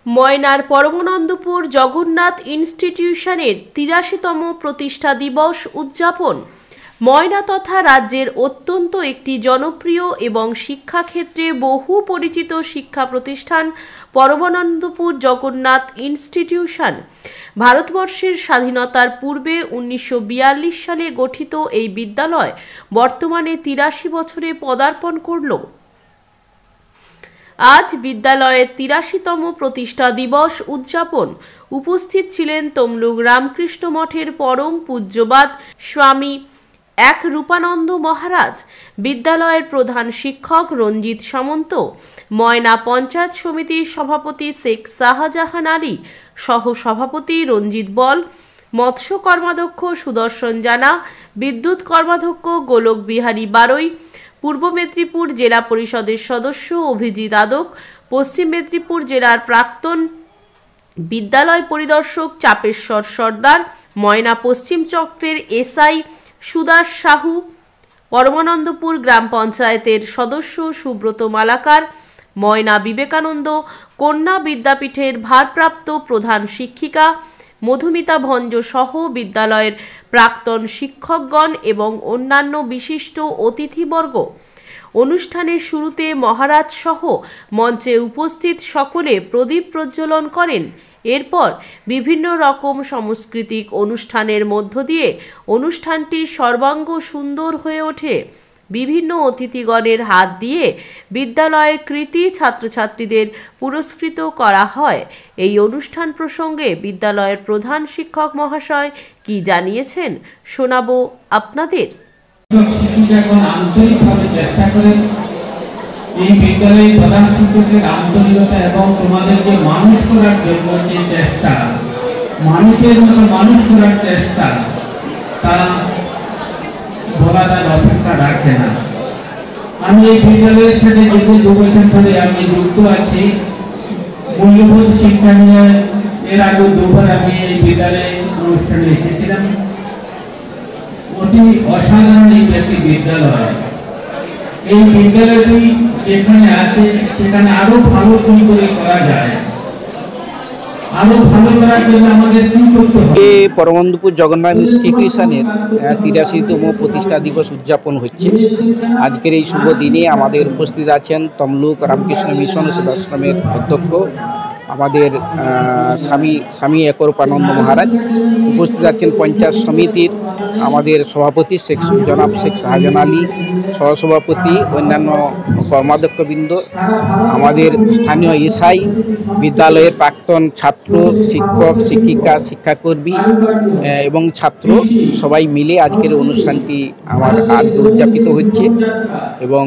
ময়নার পরমানন্দপুর জগন্নাথ ইনস্টিটিউশনের ৮৩তম প্রতিষ্ঠা দিবস উদযাপন। ময়না তথা রাজ্যের অত্যন্ত একটি জনপ্রিয় এবং শিক্ষাক্ষেত্রে বহু পরিচিত শিক্ষা প্রতিষ্ঠান পরমানন্দপুর জগন্নাথ ইনস্টিটিউশন। ভারতবর্ষের স্বাধীনতার পূর্বে ১৯৪২ সালে গঠিত এই বিদ্যালয় বর্তমানে ৮৩ বছরে পদার্পণ করল। আজ বিদ্যালয়ের ৮৩তম প্রতিষ্ঠা দিবস উদযাপন। উপস্থিত ছিলেন তমলুক রামকৃষ্ণ মঠের পরম পূজ্যবাদ স্বামী এক রূপানন্দ মহারাজ, বিদ্যালয়ের প্রধান শিক্ষক রঞ্জিত সামন্ত, ময়না পঞ্চায়েত সমিতির সভাপতি শেখ শাহজাহান আলী, সহ সভাপতি রঞ্জিত বল, মৎস্য কর্মাধ্যক্ষ সুদর্শন জানা, বিদ্যুৎ কর্মাধ্যক্ষ গোলক বিহারী বারৈ, পূর্ব মেদিনীপুর জেলা পরিষদের সদস্য অভিজিৎ আদক, পশ্চিম মেদিনীপুর জেলার প্রাক্তন বিদ্যালয় পরিদর্শক চাপেশ্বর সর্দার, ময়না পশ্চিম চক্রের এসআই সুদাস সাহু, পরমানন্দপুর গ্রাম পঞ্চায়েতের সদস্য সুব্রত মালাকার, ময়না বিবেকানন্দ কন্যা বিদ্যাপীঠের ভারপ্রাপ্ত প্রধান শিক্ষিকা মধুমিতা ভঞ্জ সহ বিদ্যালয়ের প্রাক্তন শিক্ষকগণ এবং অন্যান্য বিশিষ্ট অতিথিবর্গ। অনুষ্ঠানের শুরুতে মহারাজ সহ মঞ্চে উপস্থিত সকলে প্রদীপ প্রজ্বলন করেন। এরপর বিভিন্ন রকম সাংস্কৃতিক অনুষ্ঠানের মধ্য দিয়ে অনুষ্ঠানটি সর্বাঙ্গ সুন্দর হয়ে ওঠে। বিভিন্ন অতিথিগণের হাত দিয়ে বিদ্যালয়ের কৃতী ছাত্রছাত্রীদের পুরস্কৃত করা হয়। এই অনুষ্ঠান প্রসঙ্গে বিদ্যালয়ের প্রধান শিক্ষক মহাশয় কি জানিয়েছেন শোনাবো আপনাদের। এই বিদ্যালয়ের প্রধান শিক্ষকের আন্তরিকতা এবং তোমাদেরকে মানুষ করার জন্য যে চেষ্টা, মানুষের মতো মানুষ করার চেষ্টা, তা বলাটার অপেক্ষা রাখে না। আমি এই বিদ্যালয়ের সাথে দীর্ঘ ২ বছর ধরে আমি যুক্ত আছি। মূল্যবোধ শিক্ষা নিয়ে এর আগে ২বার আমি এই বিদ্যালয়ে অনুষ্ঠানে এসেছিলাম। অতি অসাধারণ একটি বিদ্যালয়। এই বিদ্যালয়টি যেখানে আছে সেখানে আরো ভালো কি করে করা যায়, আরো ভালো করার জন্য আমাদের কি করতে হবে। পরমানন্দপুর জগন্নাথ ইনস্টিটিউশনের ৮৩তম প্রতিষ্ঠা দিবস উদযাপন হচ্ছে। আজকের এই শুভ দিনে আমাদের উপস্থিত আছেন তমলুক রামকৃষ্ণ মিশন সেবাশ্রমের অধ্যক্ষ আমাদের স্বামী এক রূপানন্দ মহারাজ, উপস্থিত আছেন পঞ্চায়েত সমিতির আমাদের সভাপতি জনাব শেখ শাহজাহান আলী, সহসভাপতি, অন্যান্য কর্মাধ্যক্ষবৃন্দ, আমাদের স্থানীয় এসআই, বিদ্যালয়ের প্রাক্তন ছাত্র, শিক্ষক, শিক্ষিকা, শিক্ষাকর্মী এবং ছাত্র সবাই মিলে আজকের অনুষ্ঠানটি আজকে উদযাপিত হচ্ছে। এবং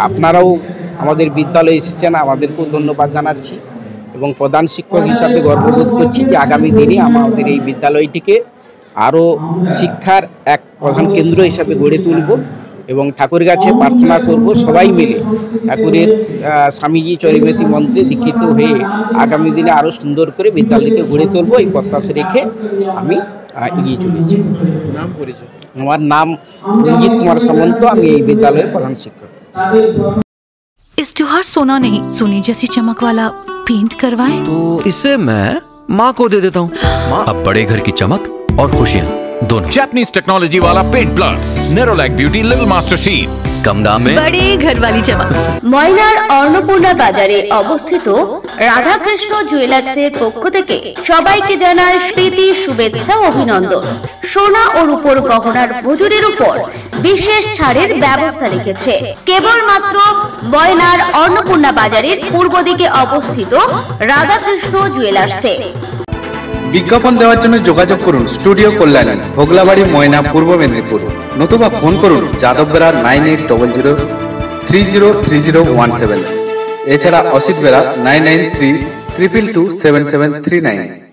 আপনারাও আমাদের বিদ্যালয়ে এসেছেন, আমাদেরকেও ধন্যবাদ জানাচ্ছি এবং প্রধান শিক্ষক হিসাবে গর্ববোধ করছি যে আগামী দিনে আমাদের এই বিদ্যালয়টিকে আরও শিক্ষার এক প্রধান কেন্দ্র হিসাবে গড়ে তুলব এবং ঠাকুরের কাছে প্রার্থনা করব সবাই মিলে ঠাকুরের স্বামীজি চরিমতি মন্ত্রে দীক্ষিত হয়ে আগামী দিনে আরও সুন্দর করে বিদ্যালয়কে গড়ে তুলব, এই প্রত্যাশা রেখে আমি এগিয়ে চলেছি। নাম পরিচয়? আমার নাম রঞ্জিত কুমার সামন্ত, আমি এই বিদ্যালয়ের প্রধান শিক্ষক। इस त्योहार सोना नहीं सोने जैसी चमक वाला पेंट करवाएं। तो इसे मैं माँ को दे देता हूँ। अब बड़े घर की चमक और खुशियाँ दोनों। जापानीज टेक्नोलॉजी वाला paint plus Nerolac beauty little master sheet, कम दाम में बड़े घर वाली चमक। ময়নার অন্নপূর্ণা বাজারে অবস্থিত রাধাকৃষ্ণ জুয়েলার্সের পক্ষ থেকে সবাইকে জানায় প্রীতি, শুভেচ্ছা, অভিনন্দন। সোনা ও রূপোর গহনার মজুরির উপর বিশেষ ছাড়ের ব্যবস্থা রেখেছে কেবলমাত্র ময়নার অন্নপূর্ণা বাজারের পূর্ব দিকে অবস্থিত রাধাকৃষ্ণ জুয়েলার্সে। বিজ্ঞাপন দেওয়ার জন্য যোগাযোগ করুন স্টুডিও কল্যাণী, ভোগলাবাড়ি, ময়না, পূর্ব মেদিনীপুর, নতুবা ফোন করুন যাদব বেড়া 9800303017। এছাড়া অসিত বেড়া 9932227739।